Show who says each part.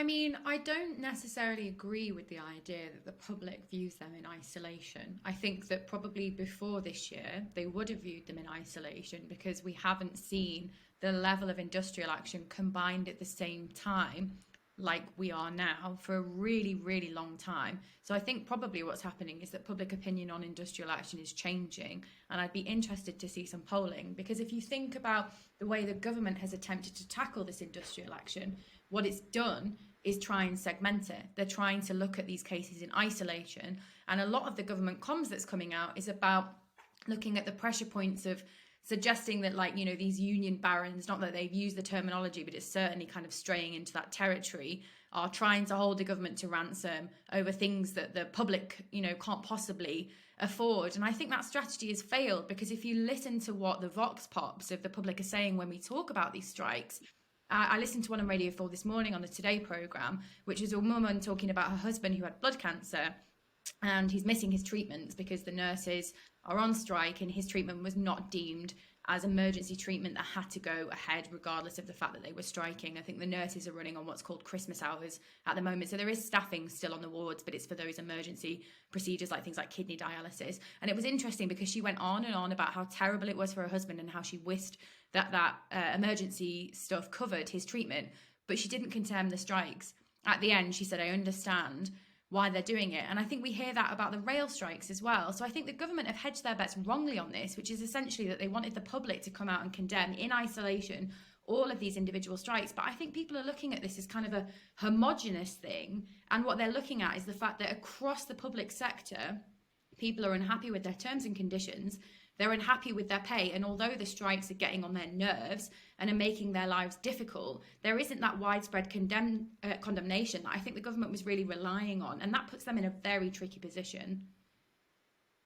Speaker 1: mean, I don't necessarily agree with the idea that the public views them in isolation. I think that probably before this year, they would have viewed them in isolation because we haven't seen the level of industrial action combined at the same time like we are now for a really, really long time. So I think probably what's happening is that public opinion on industrial action is changing. And I'd be interested to see some polling, because if you think about the way the government has attempted to tackle this industrial action, what it's done is try and segment it. They're trying to look at these cases in isolation. And a lot of the government comms that's coming out is about looking at the pressure points of suggesting that, like, you know, these union barons, not that they've used the terminology, but it's certainly kind of straying into that territory, are trying to hold the government to ransom over things that the public, you know, can't possibly afford. And I think that strategy has failed, because if you listen to what the vox pops of the public are saying when we talk about these strikes, I listened to one on Radio 4 this morning on the Today programme, which is a woman talking about her husband who had blood cancer, and he's missing his treatments because the nurses are on strike and his treatment was not deemed as emergency treatment that had to go ahead regardless of the fact that they were striking. I think the nurses are running on what's called Christmas hours at the moment. So there is staffing still on the wards, but it's for those emergency procedures like things like kidney dialysis. And it was interesting because she went on and on about how terrible it was for her husband and how she wished that emergency stuff covered his treatment, but she didn't condemn the strikes. At the end, she said, I understand why they're doing it. And I think we hear that about the rail strikes as well. So I think the government have hedged their bets wrongly on this, which is essentially that they wanted the public to come out and condemn in isolation all of these individual strikes. But I think people are looking at this as kind of a homogenous thing. And what they're looking at is the fact that across the public sector, people are unhappy with their terms and conditions. They're unhappy with their pay. And although the strikes are getting on their nerves and are making their lives difficult, there isn't that widespread condemnation that I think the government was really relying on. And that puts them in a very tricky position.